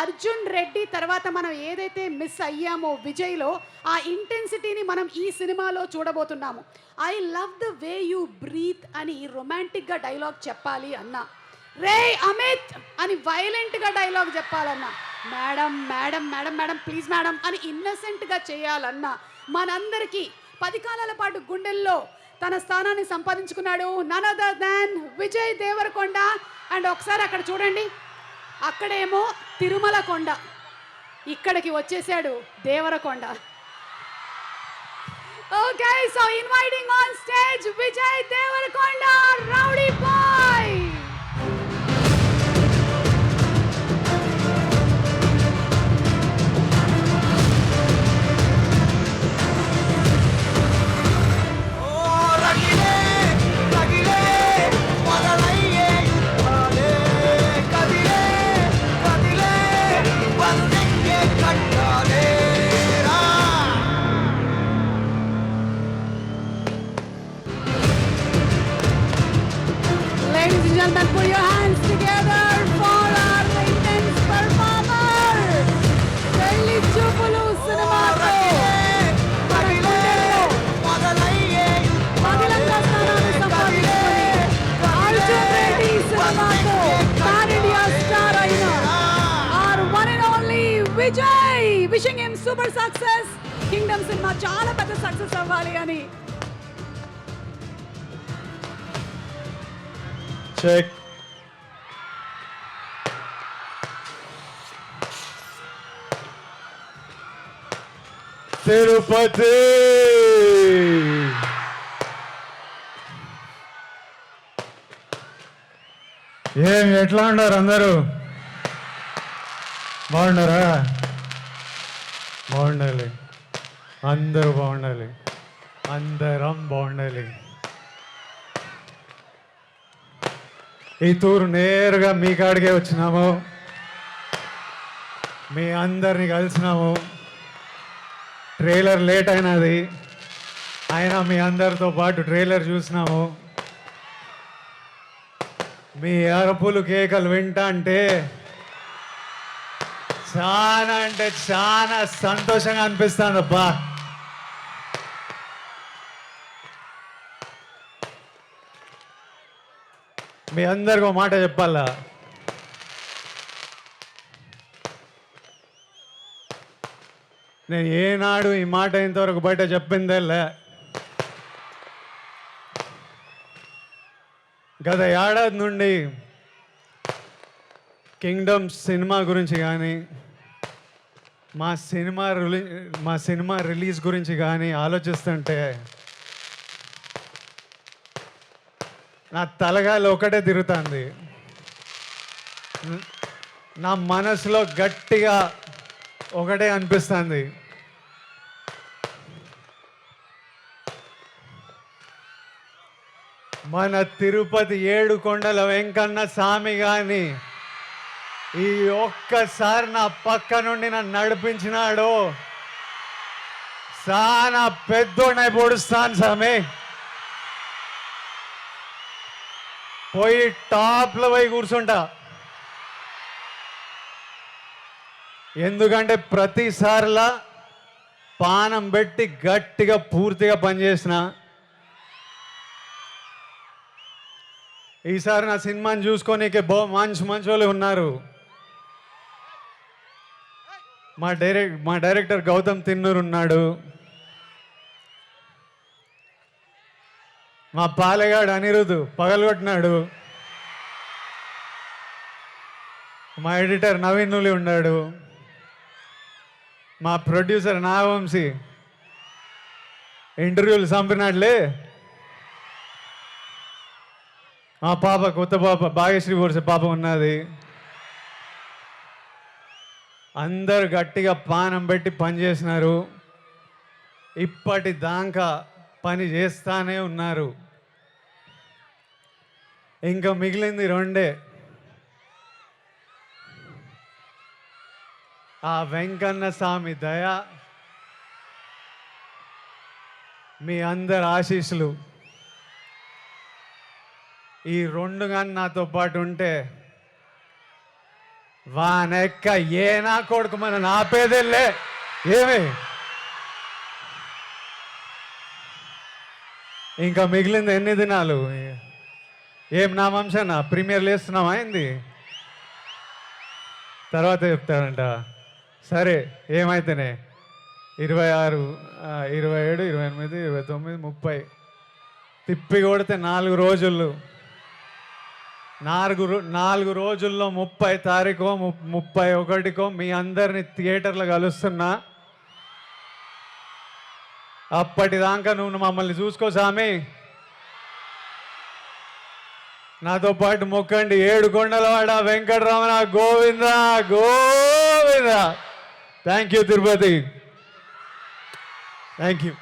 అర్జున్ రెడ్డి తర్వాత మనం ఏదైతే మిస్ అయ్యామో విజయ్లో ఆ ఇంటెన్సిటీని మనం ఈ సినిమాలో చూడబోతున్నాము. I love the way you breath అని రొమాంటిక్గా డైలాగ్ చెప్పాలి అన్నా, రే అమిత్ అని వైలెంట్గా డైలాగ్ చెప్పాలన్నా, madam madam madam madam please madam అని ఇన్నసెంట్గా చేయాలన్నా, మనందరికీ 10 కాలాల పాటు గుండెల్లో తన స్థానాన్ని సంపాదించుకున్నాడు none other than Vijay Deverakonda. And ఒకసారి అక్కడ చూడండి, అక్కడేమో తిరుమల కొండ, ఇక్కడికి వచ్చేసాడు Deverakonda. Okay, so inviting on stage Vijay Deverakonda, rowdy boy. Ladies and gentlemen, put your hands together for our intense performer. Pelli Choopulu సినిమాతో మన గుండెల్లో పగిలంగా స్థానాన్ని సంపాదించుకొని అర్జున్ రెడ్డి సినిమాతో పాన్ ఇండియా స్టార్ అయిన our one and only Vijay. Wishing him super success. Kingdom cinema చాలా పెద్ద success అవ్వాలి అని. Check. తిరుపతి. ఎట్లా ఉన్నారు అందరూ? బాగున్నారా? బాగుండాలి, అందరూ బాగుండాలి, అందరం బాగుండాలి. ఈ టూర్ నేరుగా మీ కాడికే వచ్చినాము, మీ అందరిని కలిసినాము. ట్రైలర్ లేట్ అయినది, అయినా మీ అందరితో పాటు ట్రైలర్ చూసినాము. మీ అరుపులు కేకలు వింటా అంటే చాలా సంతోషంగా అనిపిస్తుంది అబ్బా. మీ అందరికీ ఒక మాట చెప్పాలా, నేను ఏనాడు ఈ మాట ఇంతవరకు బయట చెప్పిందేలే. గత ఏడాది నుండి కింగ్డమ్ సినిమా గురించి కానీ మా సినిమా రిలీజ్ గురించి కానీ ఆలోచిస్తుంటే నా తలగాలి ఒకటే తిరుగుతుంది. నా మనసులో గట్టిగా ఒకటే అనిపిస్తుంది, మన తిరుపతి 7 కొండల వెంకన్న స్వామి గాని ఈ ఒక్కసారి నా పక్క నుండి నన్ను నడిపించినాడు. చాలా పెద్దోడై పొడుస్తాను స్వామి, పోయి టాప్లో పోయి కూర్చుంటా. ఎందుకంటే ప్రతిసారిలా పానం పెట్టి గట్టిగా పూర్తిగా పనిచేసిన. ఈసారి నా సినిమాని చూసుకోనీకే మంచి వాళ్ళు ఉన్నారు. మా డైరెక్టర్ గౌతమ్ తిన్నూరు ఉన్నాడు, మా పాలెగాడు అనిరుద్ పగలగొట్టినాడు, మా ఎడిటర్ నవీన్ నులి ఉన్నాడు, మా ప్రొడ్యూసర్ నావంశీ ఇంటర్వ్యూలు చంపినాడులే, మా పాప కొత్త పాప భాగ్యశ్రీ బోర్సే పాప ఉన్నది. అందరు గట్టిగా పానం పెట్టి పనిచేసినారు, ఇప్పటిదాకా పని చేస్తానే ఉన్నారు. ఇంకా మిగిలింది 2. ఆ వెంకన్న స్వామి దయ, మీ అందరి ఆశీస్సులు ఈ 2 కానీ నాతో పాటు ఉంటే వానెక్క ఏ నా కొడుకు మన నాపేదెల్లే ఏమి ఇంకా మిగిలింది ఎన్ని దినాలు ఏం నా వంశనా ప్రీమియర్ లేస్తున్నావా అయింది తర్వాత చెప్తాడంట సరే ఏమైతేనే 26 27 28 29 30 తిప్పి కొడితే 4 రోజులు 4 రోజుల్లో 30 తారీఖు 31కో మీ అందరిని థియేటర్లో కలుస్తున్నా అప్పటిదాకా నువ్వు మమ్మల్ని చూసుకో సామి నాతో పాటు మొక్కండి ఏడుకొండలవాడ Venkataramana Govinda Govinda thank you Tirupati thank you